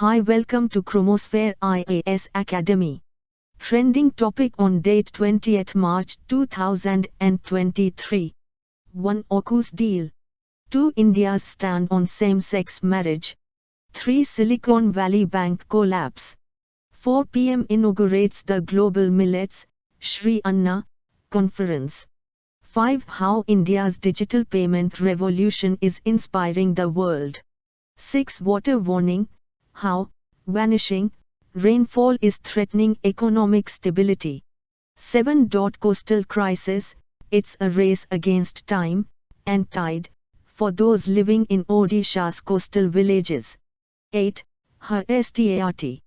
Hi, welcome to Chromosphere IAS Academy. Trending topic on date 20th March 2023. 1. AUKUS deal. 2. India's stand on same-sex marriage. 3. Silicon Valley Bank collapse. 4. PM inaugurates the Global Millets, Shree conference. 5. How India's digital payment revolution is inspiring the world. 6. Water warning. How vanishing rainfall is threatening economic stability. 7. Coastal crisis, it's a race against time and tide for those living in Odisha's coastal villages. 8. herSTART.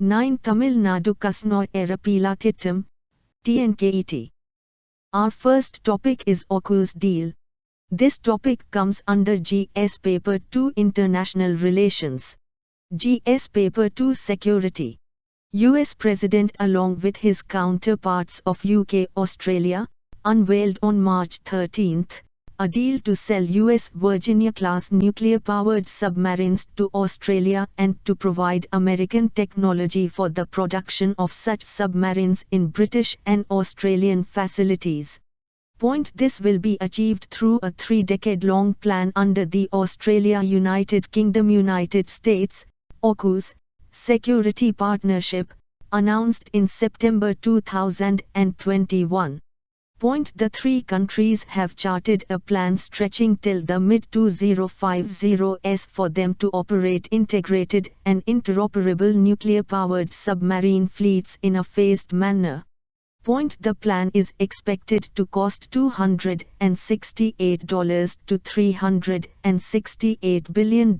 9. Tamil Nadu Kasanoi Erappila Thittam, TN-KET. Our first topic is AUKUS deal. This topic comes under GS Paper 2 International Relations. GS Paper 2 Security. US President along with his counterparts of UK Australia, unveiled on March 13, a deal to sell US Virginia-class nuclear-powered submarines to Australia and to provide American technology for the production of such submarines in British and Australian facilities. This will be achieved through a 3-decade-long plan under the Australia-United Kingdom-United States AUKUS security partnership, announced in September 2021. The three countries have charted a plan stretching till the mid-2050s for them to operate integrated and interoperable nuclear-powered submarine fleets in a phased manner. The plan is expected to cost $268 to $368 billion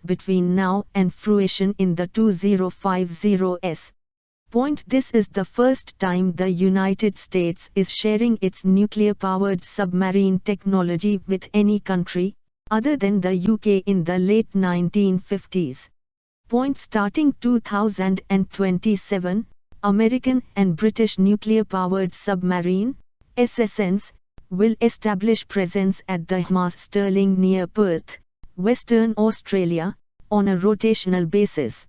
between now and fruition in the 2050s. This is the first time the United States is sharing its nuclear-powered submarine technology with any country, other than the UK in the late 1950s. Starting 2027, American and British nuclear-powered submarine SSNs will establish presence at the HMAS Stirling near Perth, Western Australia, on a rotational basis.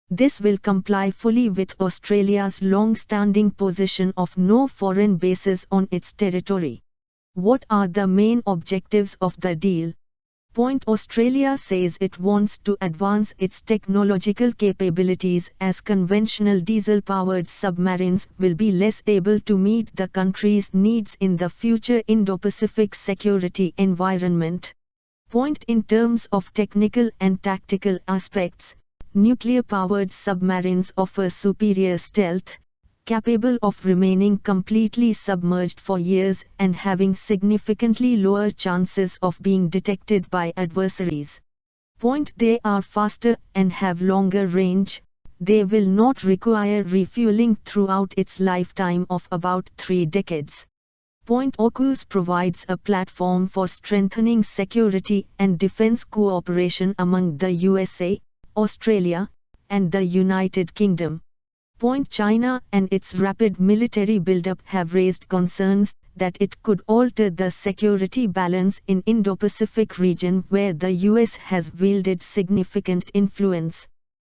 This will comply fully with Australia's long-standing position of no foreign bases on its territory. What are the main objectives of the deal? Australia says it wants to advance its technological capabilities as conventional diesel-powered submarines will be less able to meet the country's needs in the future Indo-Pacific security environment. In terms of technical and tactical aspects, nuclear-powered submarines offer superior stealth, capable of remaining completely submerged for years and having significantly lower chances of being detected by adversaries. They are faster and have longer range. They will not require refueling throughout its lifetime of about 3 decades. AUKUS provides a platform for strengthening security and defense cooperation among the USA, Australia, and the United Kingdom. China and its rapid military buildup have raised concerns that it could alter the security balance in Indo-Pacific region where the US has wielded significant influence.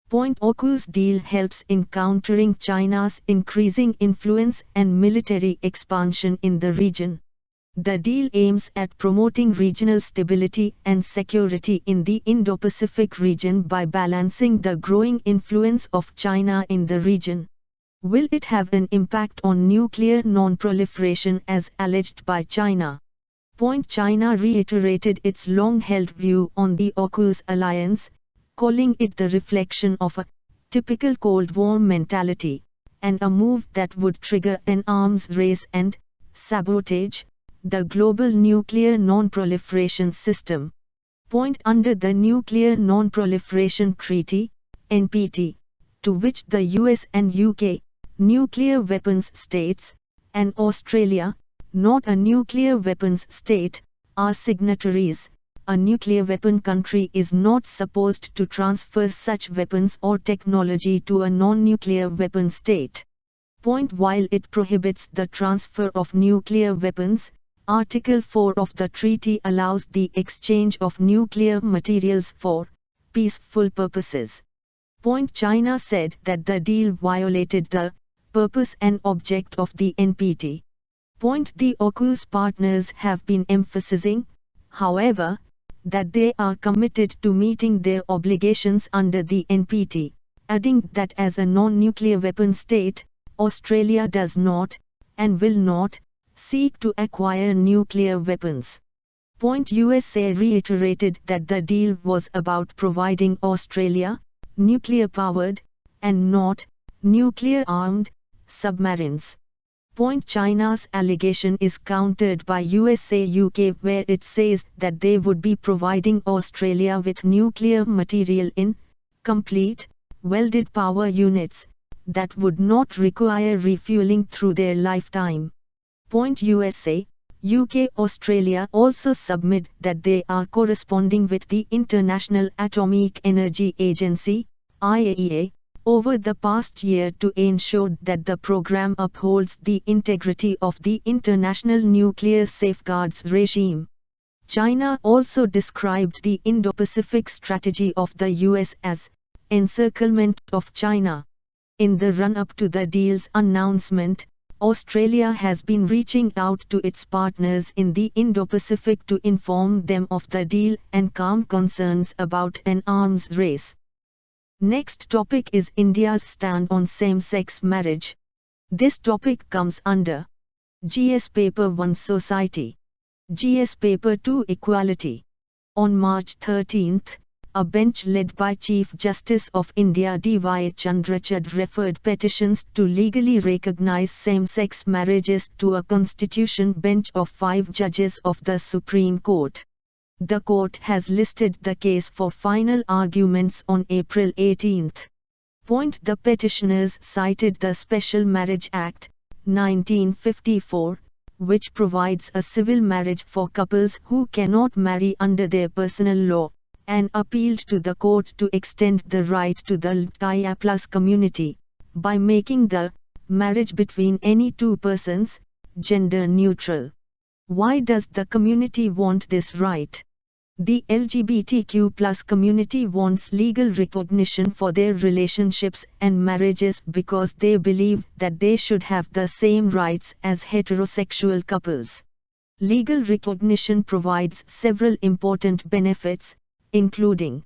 AUKUS deal helps in countering China's increasing influence and military expansion in the region. The deal aims at promoting regional stability and security in the Indo-Pacific region by balancing the growing influence of China in the region. Will it have an impact on nuclear non-proliferation as alleged by China? China reiterated its long-held view on the AUKUS alliance, calling it the reflection of a typical Cold War mentality, and a move that would trigger an arms race and sabotage the global nuclear non-proliferation system. Under the Nuclear Non-Proliferation Treaty, NPT, to which the US and UK, nuclear weapons states, and Australia, not a nuclear weapons state, are signatories, a nuclear weapon country is not supposed to transfer such weapons or technology to a non-nuclear weapon state. While it prohibits the transfer of nuclear weapons, Article 4 of the treaty allows the exchange of nuclear materials for peaceful purposes. China said that the deal violated the purpose and object of the NPT. The AUKUS partners have been emphasizing, however, that they are committed to meeting their obligations under the NPT, adding that as a non-nuclear weapon state, Australia does not, and will not, seek to acquire nuclear weapons. USA reiterated that the deal was about providing Australia, nuclear-powered, and not, nuclear-armed, submarines. China's allegation is countered by USA-UK, where it says that they would be providing Australia with nuclear material in complete, welded power units that would not require refueling through their lifetime. USA, UK, Australia also submit that they are corresponding with the International Atomic Energy Agency, IAEA, over the past year to ensure that the program upholds the integrity of the international nuclear safeguards regime. China also described the Indo-Pacific strategy of the US as encirclement of China. In the run-up to the deal's announcement, Australia has been reaching out to its partners in the Indo-Pacific to inform them of the deal and calm concerns about an arms race. Next topic is India's stand on same-sex marriage. This topic comes under GS Paper 1 Society, GS Paper 2 Equality. On March 13, a bench led by Chief Justice of India D.Y. Chandrachud referred petitions to legally recognize same-sex marriages to a constitution bench of 5 judges of the Supreme Court. The court has listed the case for final arguments on April 18. The petitioners cited the Special Marriage Act, 1954, which provides a civil marriage for couples who cannot marry under their personal law, and appealed to the court to extend the right to the LGBTQ+ community, by making the marriage between any two persons gender neutral. Why does the community want this right? The LGBTQ+ community wants legal recognition for their relationships and marriages because they believe that they should have the same rights as heterosexual couples. Legal recognition provides several important benefits, including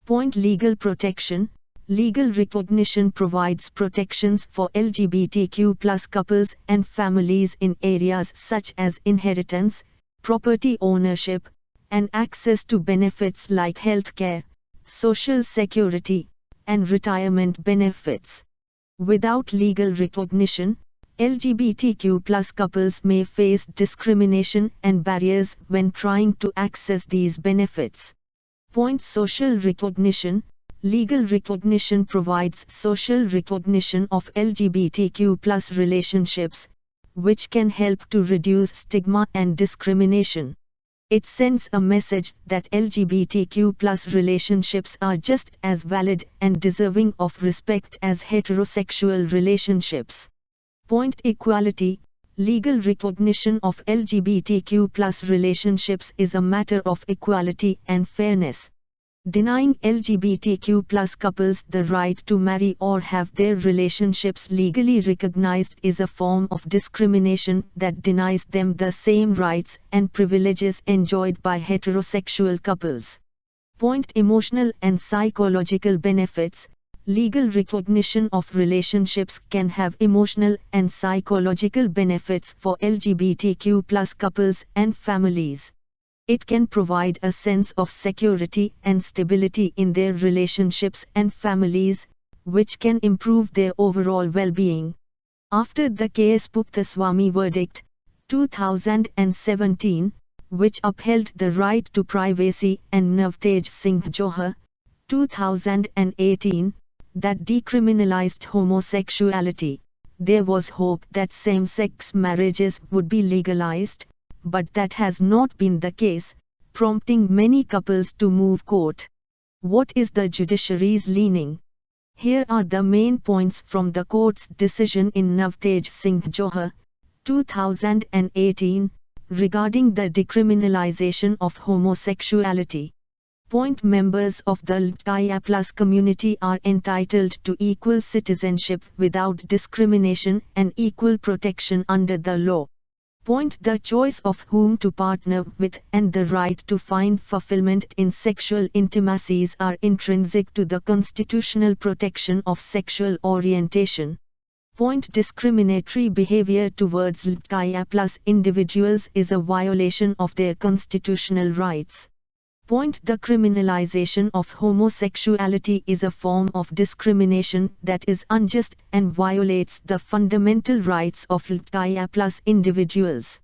legal protection. Legal recognition provides protections for LGBTQ+ couples and families in areas such as inheritance, property ownership, and access to benefits like health care, social security, and retirement benefits. Without legal recognition, LGBTQ+ couples may face discrimination and barriers when trying to access these benefits. Social recognition. Legal recognition provides social recognition of LGBTQ+ relationships, which can help to reduce stigma and discrimination. It sends a message that LGBTQ+ relationships are just as valid and deserving of respect as heterosexual relationships. Equality. Legal recognition of LGBTQ+ relationships is a matter of equality and fairness. Denying LGBTQ+ couples the right to marry or have their relationships legally recognized is a form of discrimination that denies them the same rights and privileges enjoyed by heterosexual couples. Emotional and psychological benefits. Legal recognition of relationships can have emotional and psychological benefits for LGBTQ+ couples and families. It can provide a sense of security and stability in their relationships and families, which can improve their overall well-being. After the K.S. Puthaswamy verdict, 2017, which upheld the right to privacy, and Navtej Singh Johar, 2018, that decriminalized homosexuality, there was hope that same-sex marriages would be legalized, but that has not been the case, prompting many couples to move court. What is the judiciary's leaning? Here are the main points from the court's decision in Navtej Singh Johar, 2018, regarding the decriminalization of homosexuality. Point members of the LGBTQIA+ community are entitled to equal citizenship without discrimination and equal protection under the law. Point the choice of whom to partner with and the right to find fulfillment in sexual intimacies are intrinsic to the constitutional protection of sexual orientation. Point discriminatory behavior towards LGBTQIA+ individuals is a violation of their constitutional rights. Point the criminalization of homosexuality is a form of discrimination that is unjust and violates the fundamental rights of LGBTQIA+ individuals.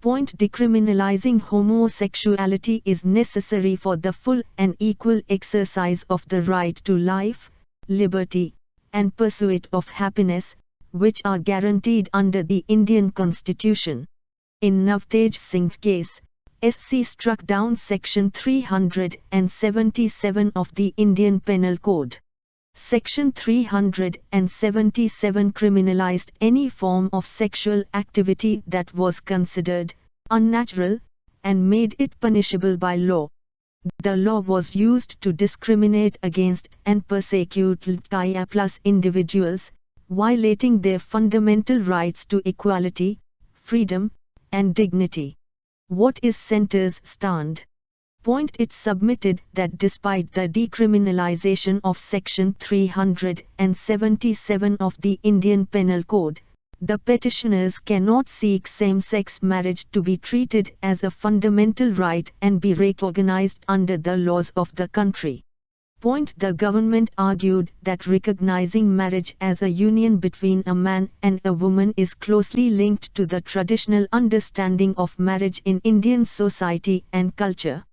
Point decriminalizing homosexuality is necessary for the full and equal exercise of the right to life, liberty, and pursuit of happiness, which are guaranteed under the Indian Constitution. In Navtej Singh case, SC struck down Section 377 of the Indian Penal Code. Section 377 criminalized any form of sexual activity that was considered unnatural and made it punishable by law. The law was used to discriminate against and persecute LGBTQIA+ individuals, violating their fundamental rights to equality, freedom, and dignity. What is Centre's stand? Point it submitted that despite the decriminalization of Section 377 of the Indian Penal Code, the petitioners cannot seek same-sex marriage to be treated as a fundamental right and be recognized under the laws of the country. Point the government argued that recognizing marriage as a union between a man and a woman is closely linked to the traditional understanding of marriage in Indian society and culture.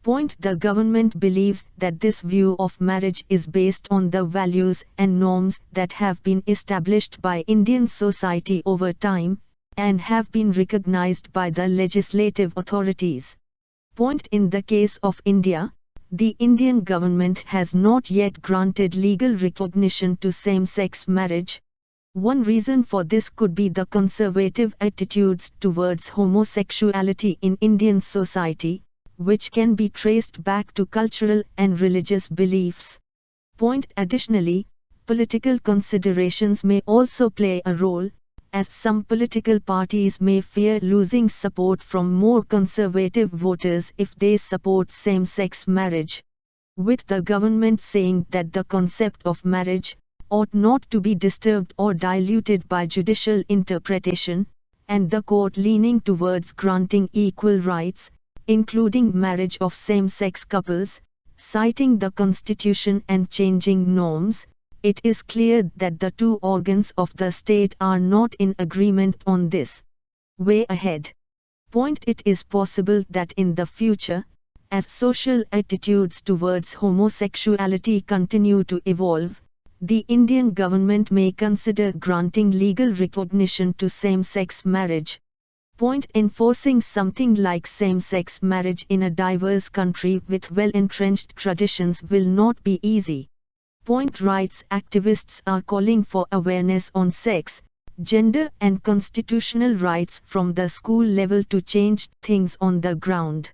Point the government believes that this view of marriage is based on the values and norms that have been established by Indian society over time, and have been recognized by the legislative authorities. Point in the case of India, the Indian government has not yet granted legal recognition to same-sex marriage. One reason for this could be the conservative attitudes towards homosexuality in Indian society, which can be traced back to cultural and religious beliefs. Point additionally, political considerations may also play a role, as some political parties may fear losing support from more conservative voters if they support same-sex marriage. With the government saying that the concept of marriage ought not to be disturbed or diluted by judicial interpretation, and the court leaning towards granting equal rights, including marriage of same-sex couples, citing the constitution and changing norms, it is clear that the two organs of the state are not in agreement on this. Way ahead. Point it is possible that in the future, as social attitudes towards homosexuality continue to evolve, the Indian government may consider granting legal recognition to same-sex marriage. Point enforcing something like same-sex marriage in a diverse country with well-entrenched traditions will not be easy. Point rights activists are calling for awareness on sex, gender and constitutional rights from the school level to change things on the ground.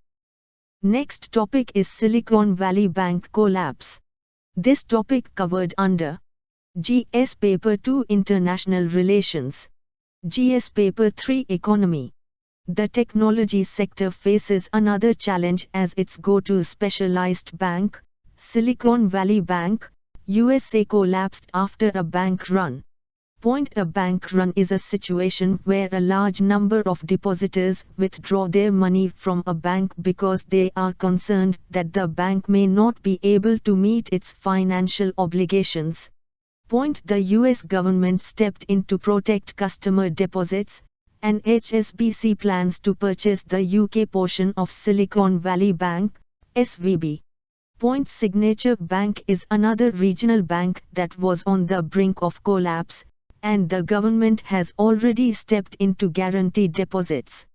Next topic is Silicon Valley Bank collapse. This topic covered under GS Paper 2 International Relations, GS Paper 3 Economy. The technology sector faces another challenge as its go-to specialized bank, Silicon Valley Bank, USA collapsed after a bank run. Point a bank run is a situation where a large number of depositors withdraw their money from a bank because they are concerned that the bank may not be able to meet its financial obligations. Point the US government stepped in to protect customer deposits, and HSBC plans to purchase the UK portion of Silicon Valley Bank, SVB. Point Signature Bank is another regional bank that was on the brink of collapse, and the government has already stepped in to guarantee deposits.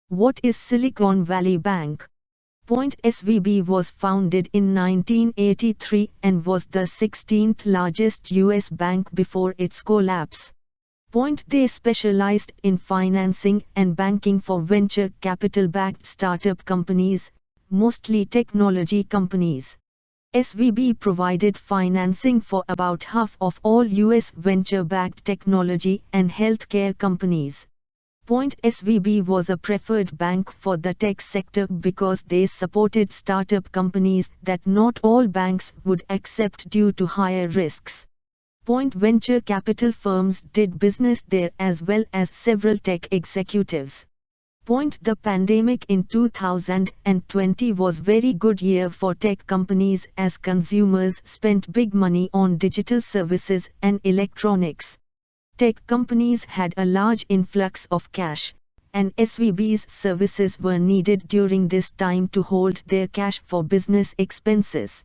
What is Silicon Valley Bank? Point SVB was founded in 1983 and was the 16th largest US bank before its collapse. Point they specialized in financing and banking for venture capital-backed startup companies, mostly technology companies. SVB provided financing for about half of all U.S. venture-backed technology and healthcare companies. SVB was a preferred bank for the tech sector because they supported startup companies that not all banks would accept due to higher risks. Venture capital firms did business there as well as several tech executives. The pandemic in 2020 was very good year for tech companies as consumers spent big money on digital services and electronics. Tech companies had a large influx of cash, and SVB's services were needed during this time to hold their cash for business expenses.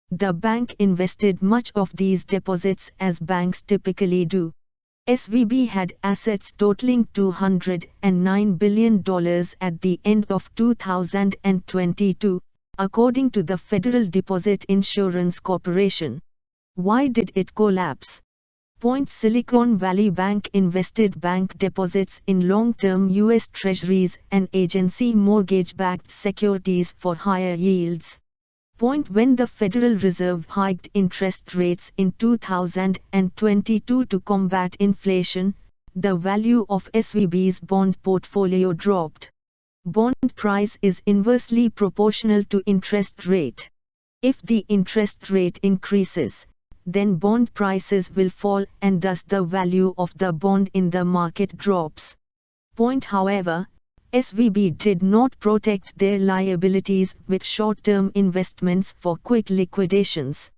The bank invested much of these deposits as banks typically do. SVB had assets totaling $209 billion at the end of 2022, according to the Federal Deposit Insurance Corporation. Why did it collapse? Silicon Valley Bank invested bank deposits in long-term U.S. Treasuries and agency mortgage-backed securities for higher yields. When the Federal Reserve hiked interest rates in 2022 to combat inflation, the value of SVB's bond portfolio dropped. Bond price is inversely proportional to interest rate. If the interest rate increases, then bond prices will fall and thus the value of the bond in the market drops. However, SVB did not protect their liabilities with short-term investments for quick liquidations.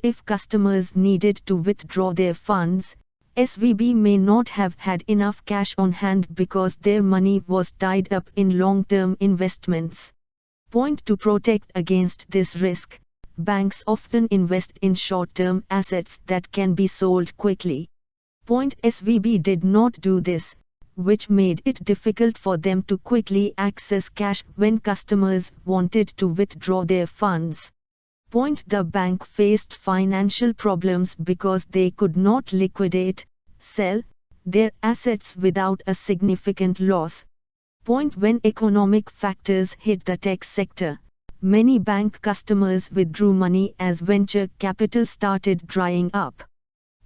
If customers needed to withdraw their funds, SVB may not have had enough cash on hand because their money was tied up in long-term investments. To protect against this risk, banks often invest in short-term assets that can be sold quickly. SVB did not do this, which made it difficult for them to quickly access cash when customers wanted to withdraw their funds. The bank faced financial problems because they could not liquidate, sell, their assets without a significant loss. When economic factors hit the tech sector, many bank customers withdrew money as venture capital started drying up.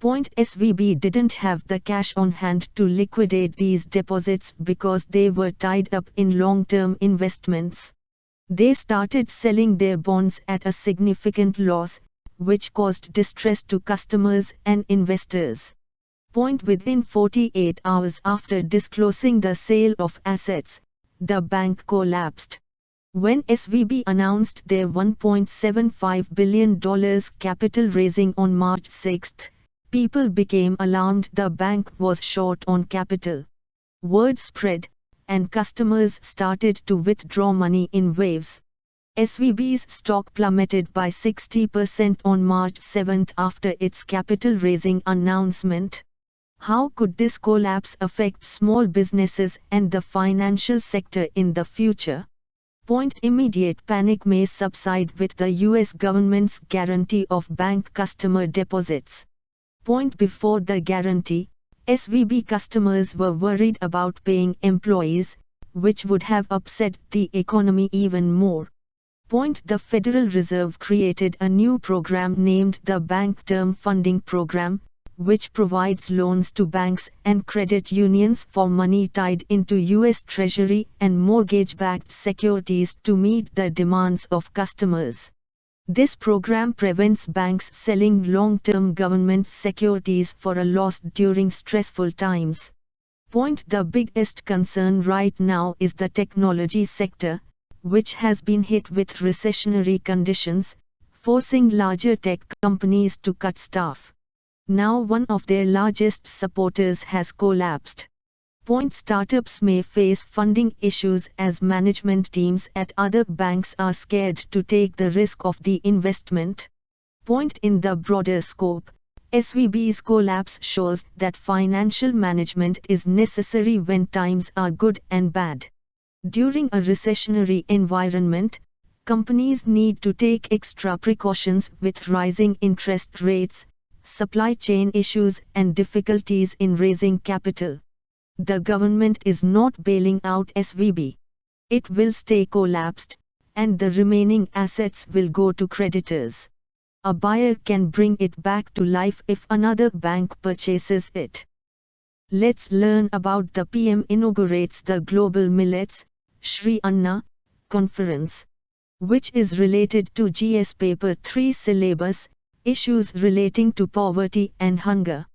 SVB didn't have the cash on hand to liquidate these deposits because they were tied up in long-term investments. They started selling their bonds at a significant loss, which caused distress to customers and investors. Within 48 hours after disclosing the sale of assets, the bank collapsed. When SVB announced their $1.75 billion capital raising on March 6, people became alarmed the bank was short on capital. Word spread, and customers started to withdraw money in waves. SVB's stock plummeted by 60% on March 7 after its capital raising announcement. How could this collapse affect small businesses and the financial sector in the future? Immediate panic may subside with the U.S. government's guarantee of bank customer deposits. Before the guarantee, SVB customers were worried about paying employees, which would have upset the economy even more. The Federal Reserve created a new program named the Bank Term Funding Program, which provides loans to banks and credit unions for money tied into U.S. Treasury and mortgage-backed securities to meet the demands of customers. This program prevents banks selling long-term government securities for a loss during stressful times. The biggest concern right now is the technology sector, which has been hit with recessionary conditions, forcing larger tech companies to cut staff. Now one of their largest supporters has collapsed. Startups may face funding issues as management teams at other banks are scared to take the risk of the investment. In the broader scope, SVB's collapse shows that financial management is necessary when times are good and bad. During a recessionary environment, companies need to take extra precautions with rising interest rates, supply chain issues, and difficulties in raising capital. The government is not bailing out SVB. It will stay collapsed, and the remaining assets will go to creditors. A buyer can bring it back to life if another bank purchases it. Let's learn about the PM inaugurates the Global Millets, Shree conference, which is related to GS Paper 3 syllabus, issues relating to poverty and hunger.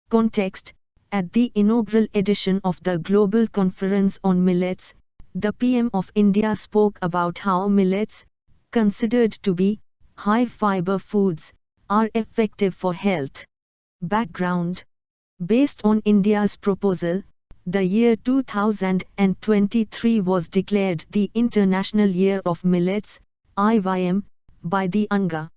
Context: at the inaugural edition of the Global Conference on Millets, the PM of India spoke about how millets, considered to be high-fiber foods, are effective for health. Background: based on India's proposal, the year 2023 was declared the International Year of Millets, IYM, by the UNGA.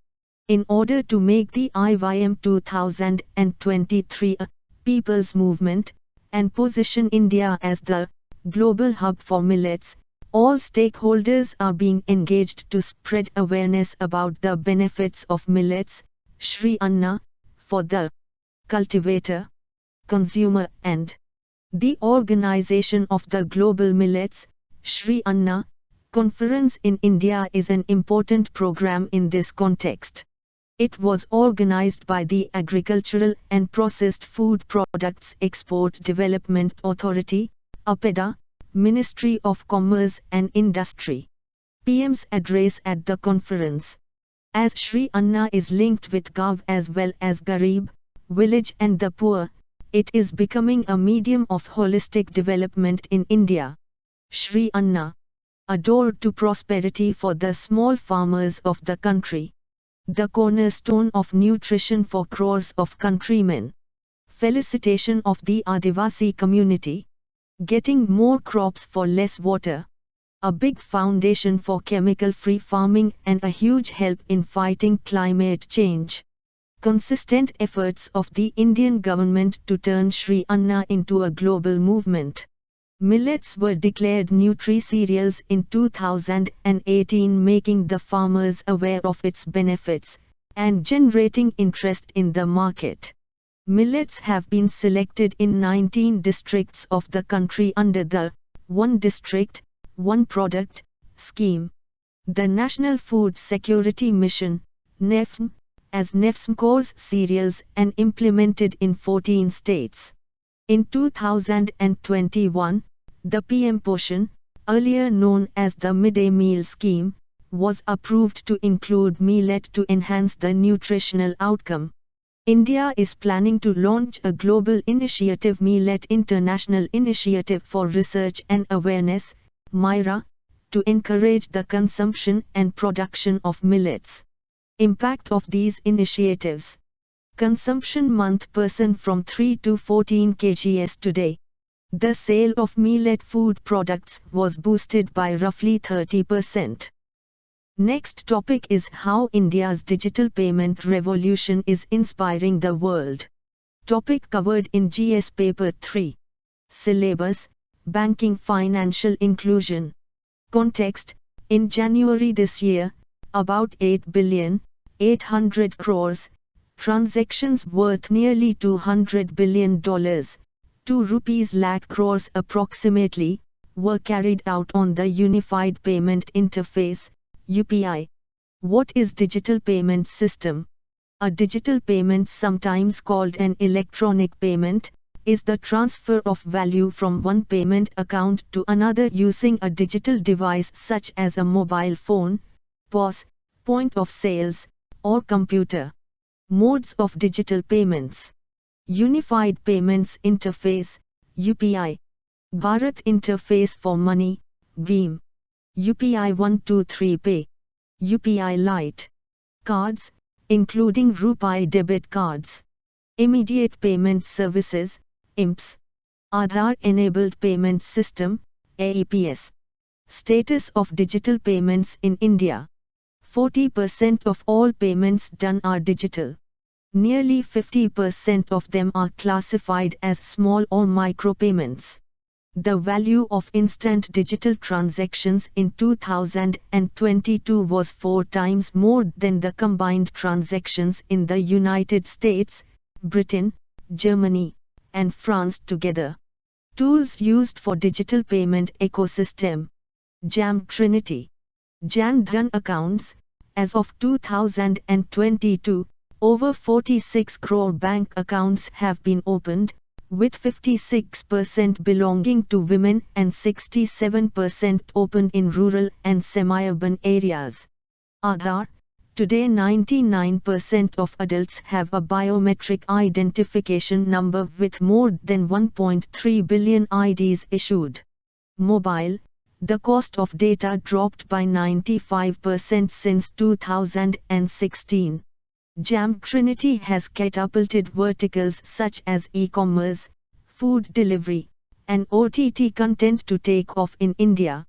In order to make the IYM 2023 a people's movement, and position India as the global hub for millets, all stakeholders are being engaged to spread awareness about the benefits of millets, Shree for the cultivator, consumer and the organization of the Global Millets, Shree Conference in India is an important program in this context. It was organized by the Agricultural and Processed Food Products Export Development Authority, APEDA, Ministry of Commerce and Industry. PM's address at the conference. As Shree is linked with Gav as well as Garib, village and the poor, it is becoming a medium of holistic development in India. Shree a door to prosperity for the small farmers of the country. The cornerstone of nutrition for crores of countrymen. Felicitation of the Adivasi community. Getting more crops for less water. A big foundation for chemical-free farming and a huge help in fighting climate change. Consistent efforts of the Indian government to turn Shree into a global movement. Millets were declared nutri-cereals in 2018, making the farmers aware of its benefits, and generating interest in the market. Millets have been selected in 19 districts of the country under the One District, One Product scheme. The National Food Security Mission, NEFM, as NEFSMCO's cereals and implemented in 14 states. In 2021, the PM Poshan, earlier known as the Midday Meal Scheme, was approved to include millet to enhance the nutritional outcome. India is planning to launch a global initiative, Millet International Initiative for Research and Awareness, MIRA, to encourage the consumption and production of millets. Impact of these initiatives. Consumption month person from 3 to 14 kgs today. The sale of millet food products was boosted by roughly 30%. Next topic is how India's digital payment revolution is inspiring the world. Topic covered in GS Paper 3. Syllabus: Banking Financial Inclusion. Context: in January this year, about 8,800 crores transactions worth nearly $200 billion, 2 rupees lakh crores approximately, were carried out on the Unified Payment Interface, UPI. What is digital payment system? A digital payment, sometimes called an electronic payment, is the transfer of value from one payment account to another using a digital device such as a mobile phone, POS, point of sales, or computer. Modes of digital payments. Unified Payments Interface, UPI. Bharat Interface for Money, BHIM. UPI 123 Pay. UPI Lite. Cards, including RuPay debit cards. Immediate Payment Services, IMPS. Aadhaar-enabled payment system, AEPS. Status of digital payments in India. 40% of all payments done are digital. Nearly 50% of them are classified as small or micro payments. The value of instant digital transactions in 2022 was 4 times more than the combined transactions in the United States, Britain, Germany, and France together. Tools used for digital payment ecosystem. JAM Trinity. Jan Dhan accounts. As of 2022, over 46 crore bank accounts have been opened, with 56% belonging to women and 67% opened in rural and semi-urban areas. Aadhaar. Today 99% of adults have a biometric identification number with more than 1.3 billion IDs issued. Mobile. The cost of data dropped by 95% since 2016. JAM Trinity has catapulted verticals such as e-commerce, food delivery, and OTT content to take off in India.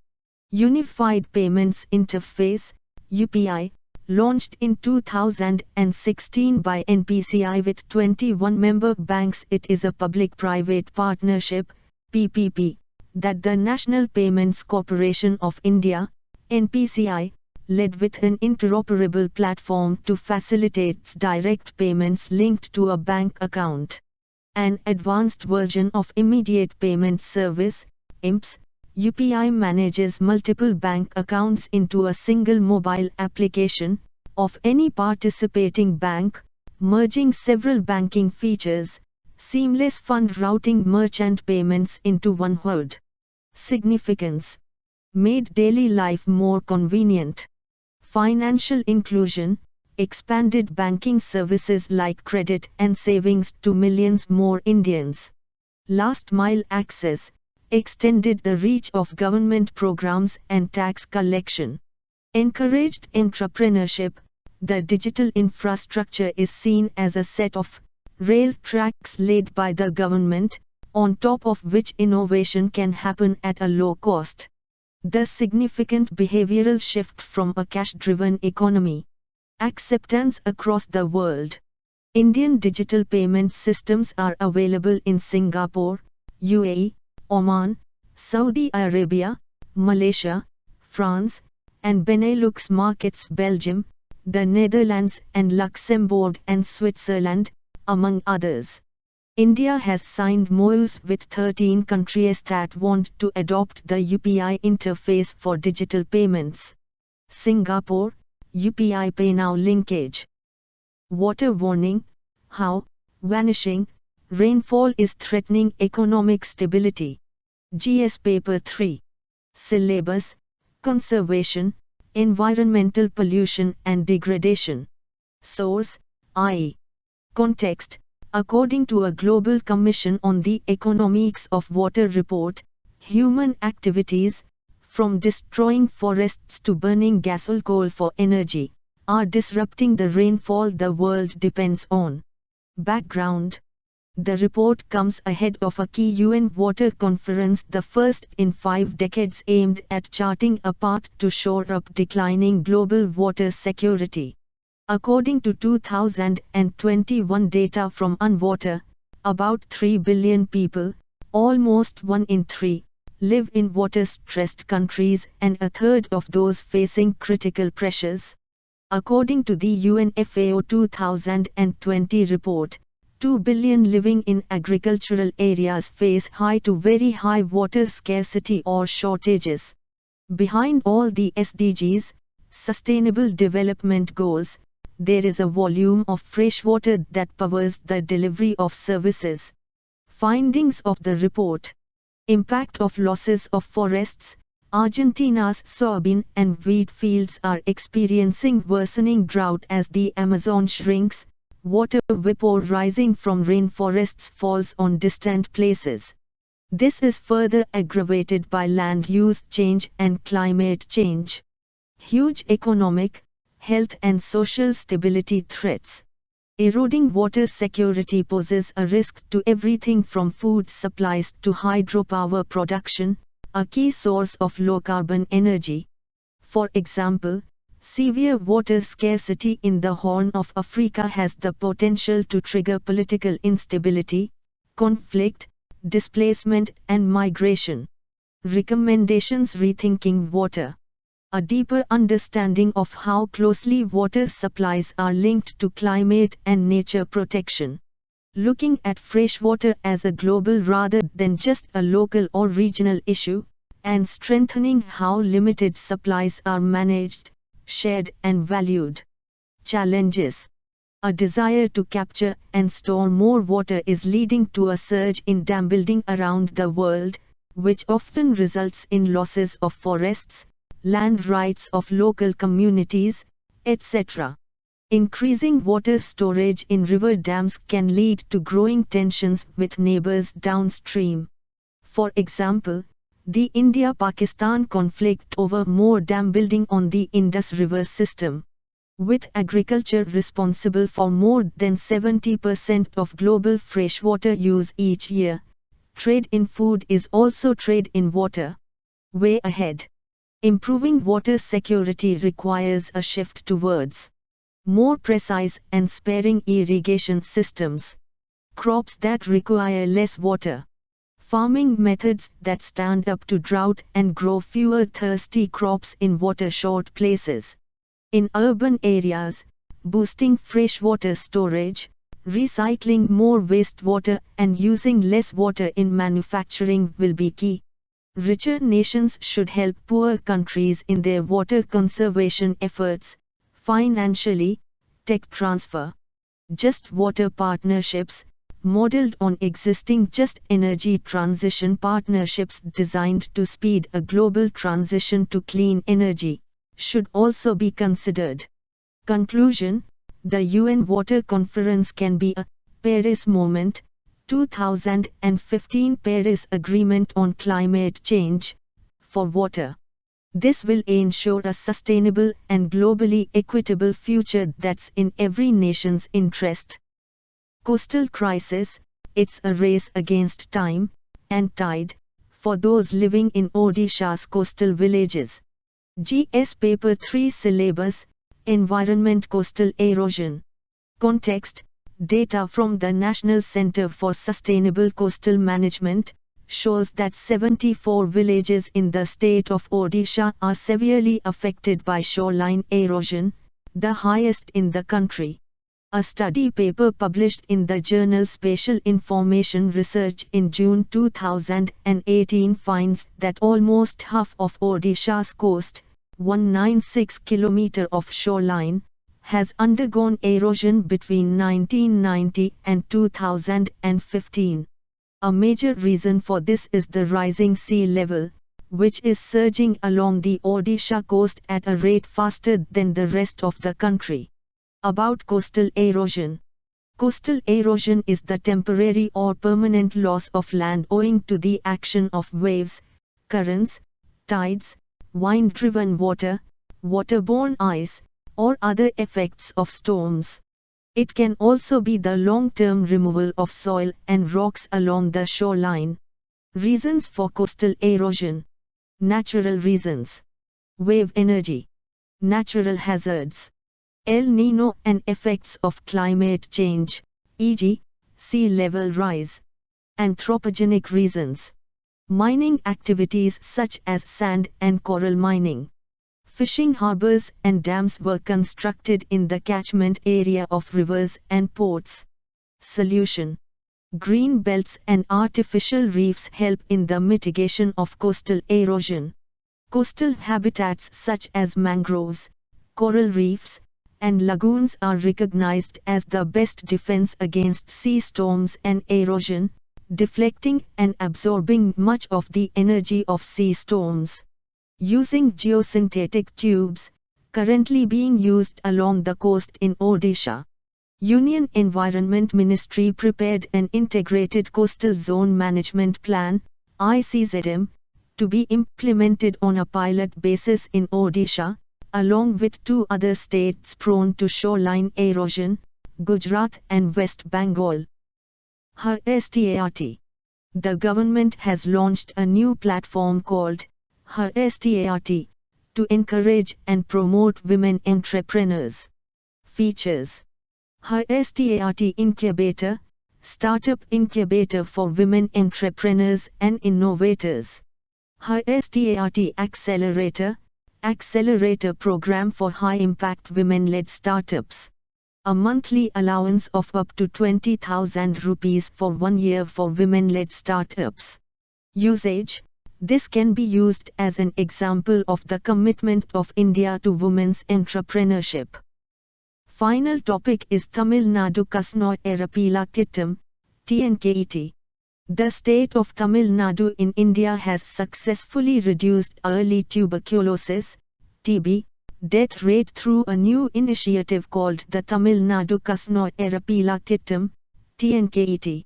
Unified Payments Interface, UPI, launched in 2016 by NPCI with 21 member banks. It is a public-private partnership, PPP, that the National Payments Corporation of India, NPCI, led with an interoperable platform to facilitate direct payments linked to a bank account. An advanced version of Immediate Payment Service, IMPS, UPI manages multiple bank accounts into a single mobile application of any participating bank, merging several banking features, seamless fund routing, merchant payments into one HUD. Significance: made daily life more convenient. Financial inclusion: expanded banking services like credit and savings to millions more Indians. Last mile access: extended the reach of government programs and tax collection. Encouraged entrepreneurship: the digital infrastructure is seen as a set of rail tracks laid by the government, on top of which innovation can happen at a low cost. The significant behavioral shift from a cash-driven economy. Acceptance across the world. Indian digital payment systems are available in Singapore, UAE, Oman, Saudi Arabia, Malaysia, France, and Benelux markets, Belgium, the Netherlands and Luxembourg and Switzerland, among others. India has signed MOUs with 13 countries that want to adopt the UPI interface for digital payments. Singapore, UPI Pay Now linkage. Water warning: how vanishing rainfall is threatening economic stability. GS Paper 3. Syllabus: conservation, environmental pollution and degradation. Source: IE. Context: according to a Global Commission on the Economics of Water report, human activities, from destroying forests to burning gasoil coal for energy, are disrupting the rainfall the world depends on. Background: the report comes ahead of a key UN water conference, the first in 5 decades, aimed at charting a path to shore up declining global water security. According to 2021 data from UNWater, about 3 billion people, almost 1 in 3, live in water-stressed countries, and a third of those facing critical pressures. According to the UN FAO 2020 report, 2 billion living in agricultural areas face high to very high water scarcity or shortages. Behind all the SDGs, Sustainable Development Goals, there is a volume of fresh water that powers the delivery of services. Findings of the report: impact of losses of forests. Argentina's soybean and wheat fields are experiencing worsening drought as the Amazon shrinks. Water vapor rising from rainforests falls on distant places. This is further aggravated by land use change and climate change. Huge economic, health and social stability threats. Eroding water security poses a risk to everything from food supplies to hydropower production, a key source of low-carbon energy. For example, severe water scarcity in the Horn of Africa has the potential to trigger political instability, conflict, displacement and migration. Recommendations: rethinking water. A deeper understanding of how closely water supplies are linked to climate and nature protection. Looking at freshwater as a global rather than just a local or regional issue, and strengthening how limited supplies are managed, shared and valued. Challenges. A desire to capture and store more water is leading to a surge in dam building around the world, which often results in losses of forests, land rights of local communities, etc. Increasing water storage in river dams can lead to growing tensions with neighbors downstream. For example, the India-Pakistan conflict over more dam building on the Indus River system. With agriculture responsible for more than 70% of global freshwater use each year, trade in food is also trade in water. Way ahead. Improving water security requires a shift towards more precise and sparing irrigation systems, crops that require less water, farming methods that stand up to drought and grow fewer thirsty crops in water-short places. In urban areas, boosting freshwater storage, recycling more wastewater and using less water in manufacturing will be key. Richer nations should help poor countries in their water conservation efforts, financially, tech transfer. Just water partnerships, modeled on existing just energy transition partnerships designed to speed a global transition to clean energy, should also be considered. Conclusion. The UN Water Conference can be a Paris moment. 2015 Paris Agreement on Climate Change for water. This will ensure a sustainable and globally equitable future that's in every nation's interest. Coastal crisis, it's a race against time and tide for those living in Odisha's coastal villages. GS Paper 3 Syllabus, Environment Coastal Erosion. Context, data from the National Center for Sustainable Coastal Management shows that 74 villages in the state of Odisha are severely affected by shoreline erosion, the highest in the country. A study paper published in the journal Spatial Information Research in June 2018 finds that almost half of Odisha's coast, 196 km of shoreline, has undergone erosion between 1990 and 2015. A major reason for this is the rising sea level, which is surging along the Odisha coast at a rate faster than the rest of the country. About coastal erosion. Coastal erosion is the temporary or permanent loss of land owing to the action of waves, currents, tides, wind-driven water, waterborne ice, or other effects of storms. It can also be the long-term removal of soil and rocks along the shoreline. Reasons for coastal erosion. Natural reasons. Wave energy. Natural hazards. El Niño and effects of climate change, e.g., sea level rise. Anthropogenic reasons. Mining activities such as sand and coral mining. Fishing harbors and dams were constructed in the catchment area of rivers and ports. Solution. Green belts and artificial reefs help in the mitigation of coastal erosion. Coastal habitats such as mangroves, coral reefs, and lagoons are recognized as the best defense against sea storms and erosion, deflecting and absorbing much of the energy of sea storms. Using geosynthetic tubes, currently being used along the coast in Odisha. Union Environment Ministry prepared an Integrated Coastal Zone Management Plan, ICZM, to be implemented on a pilot basis in Odisha, along with 2 other states prone to shoreline erosion, Gujarat and West Bengal. herSTART. The government has launched a new platform called herSTART to encourage and promote women entrepreneurs. Features. herSTART Incubator, Startup Incubator for Women Entrepreneurs and Innovators. herSTART Accelerator, Accelerator Program for High-Impact Women-Led Startups. A monthly allowance of up to 20,000 rupees for 1 year for women-led startups. Usage. This can be used as an example of the commitment of India to women's entrepreneurship. Final topic is Tamil Nadu Kasanoi Erappila Thittam, TN-KET. The state of Tamil Nadu in India has successfully reduced early tuberculosis (TB) death rate through a new initiative called the Tamil Nadu Kasanoi Erappila Thittam, TN-KET.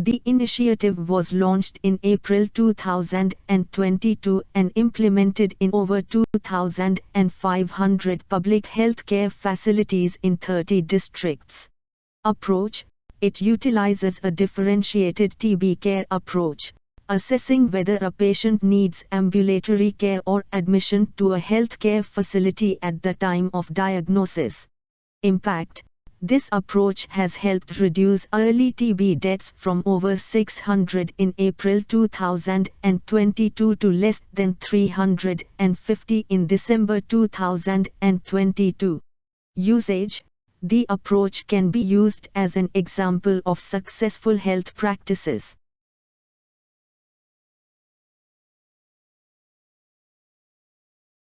The initiative was launched in April 2022 and implemented in over 2,500 public health care facilities in 30 districts. Approach: it utilizes a differentiated TB care approach, assessing whether a patient needs ambulatory care or admission to a healthcare facility at the time of diagnosis. Impact: this approach has helped reduce early TB deaths from over 600 in April 2022 to less than 350 in December 2022. Usage: the approach can be used as an example of successful health practices.